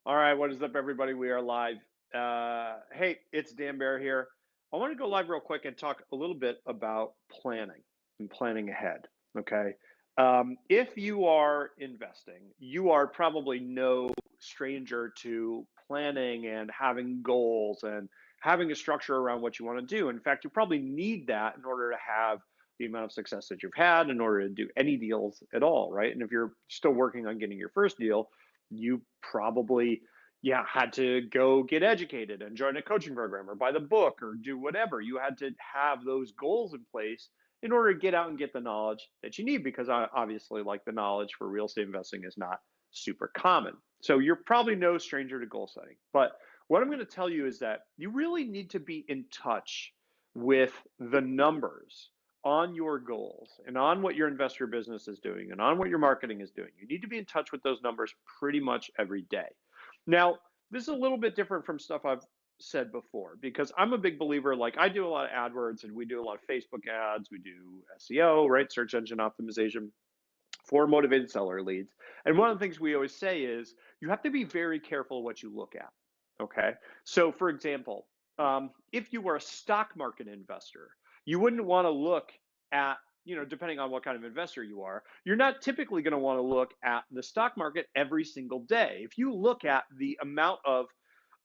All right, what is up, everybody? We are live. Hey, it's Dan Bear here. I want to go live real quick and talk a little bit about planning and planning ahead. Okay. If you are investing, you are probably no stranger to planning and having goals and having a structure around what you want to do. In fact, you probably need that in order to have the amount of success that you've had in order to do any deals at all, right? And if you're still working on getting your first deal, you probably had to go get educated and join a coaching program or buy the book or do whatever. You had to have those goals in place in order to get out and get the knowledge that you need, because obviously, like, the knowledge for real estate investing is not super common. So you're probably no stranger to goal setting. But what I'm going to tell you is that you really need to be in touch with the numbers on your goals and on what your investor business is doing and on what your marketing is doing. You need to be in touch with those numbers pretty much every day. Now, this is a little bit different from stuff I've said before, because I'm a big believer. Like, I do a lot of AdWords and we do a lot of Facebook ads, we do SEO, right? Search engine optimization for motivated seller leads. And one of the things we always say is you have to be very careful what you look at. Okay. So, for example, if you were a stock market investor, you wouldn't want to look at, depending on what kind of investor you are, you're not typically going to want to look at the stock market every single day. If you look at the amount of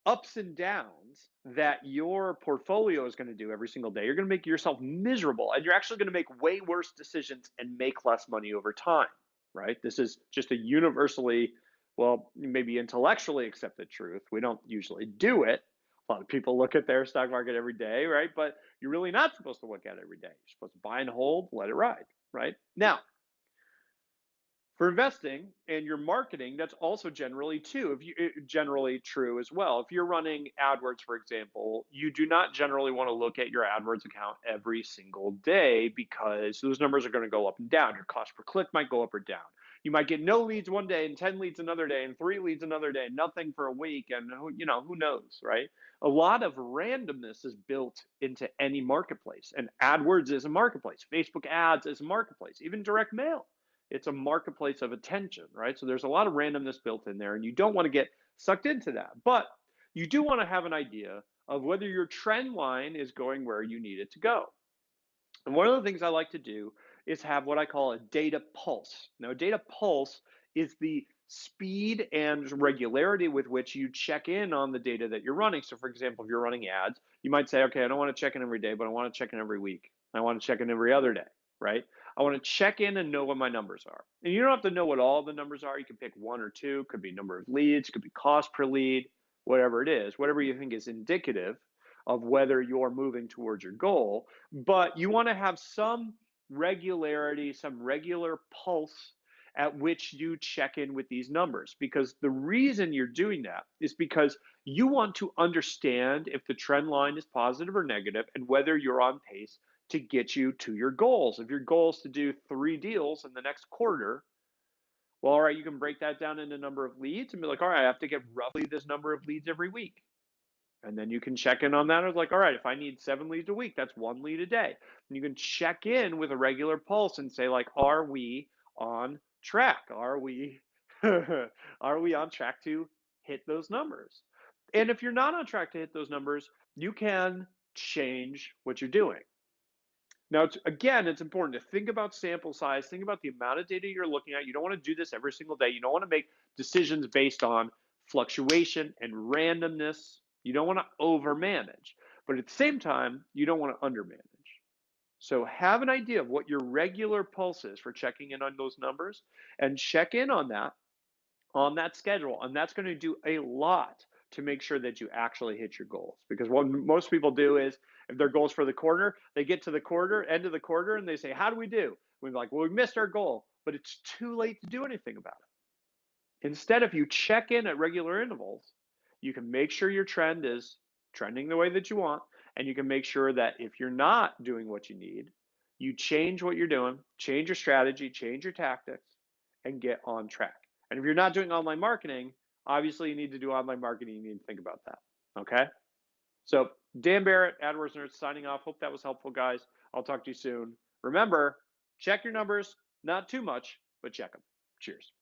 ups and downs that your portfolio is going to do every single day, you're going to make yourself miserable, and you're actually going to make way worse decisions and make less money over time, right? This is just a universally, well, maybe intellectually accepted truth. We don't usually do it. A lot of people look at their stock market every day, right? But you're really not supposed to look at it every day. You're supposed to buy and hold, let it ride, right? Now, for investing and your marketing, that's also generally true as well. If you're running AdWords, for example, you do not generally want to look at your AdWords account every single day, because those numbers are going to go up and down. Your cost per click might go up or down. You might get no leads one day and 10 leads another day and 3 leads another day, nothing for a week, and who knows, right? A lot of randomness is built into any marketplace, and AdWords is a marketplace. Facebook ads is a marketplace, even direct mail, it's a marketplace of attention, right? So there's a lot of randomness built in there, and you don't want to get sucked into that. But you do want to have an idea of whether your trend line is going where you need it to go. And one of the things I like to do is have what I call a data pulse. Now, a data pulse is the speed and regularity with which you check in on the data that you're running. So, for example, if you're running ads, you might say, okay, I don't want to check in every day, but I want to check in every week. I want to check in every other day, right? I want to check in and know what my numbers are. And you don't have to know what all the numbers are. You can pick one or two. Could be number of leads, could be cost per lead, whatever it is, whatever you think is indicative of whether you're moving towards your goal. But you want to have some regularity, some regular pulse at which you check in with these numbers, because the reason you're doing that is because you want to understand if the trend line is positive or negative and whether you're on pace to get you to your goals. If your goal is to do 3 deals in the next quarter, well, all right, you can break that down into number of leads and be like, all right, I have to get roughly this number of leads every week. And then you can check in on that. It's like, all right, if I need 7 leads a week, that's 1 lead a day. And you can check in with a regular pulse and say, like, are we on track? Are we are we on track to hit those numbers? And if you're not on track to hit those numbers, you can change what you're doing. Now, it's important to think about sample size, think about the amount of data you're looking at. You don't want to do this every single day. You don't want to make decisions based on fluctuation and randomness. You don't want to overmanage, but at the same time, you don't want to undermanage. So have an idea of what your regular pulse is for checking in on those numbers, and check in on that schedule. And that's going to do a lot to make sure that you actually hit your goals. Because what most people do is, if their goals for the quarter, they get to the end of the quarter, and they say, how do we do? We're like, well, we missed our goal, but it's too late to do anything about it. Instead, if you check in at regular intervals, you can make sure your trend is trending the way that you want. And you can make sure that if you're not doing what you need, you change what you're doing, change your strategy, change your tactics, and get on track. And if you're not doing online marketing, obviously you need to do online marketing. You need to think about that. Okay? So, Dan Barrett, AdWords Nerds, signing off. Hope that was helpful, guys. I'll talk to you soon. Remember, check your numbers, not too much, but check them. Cheers.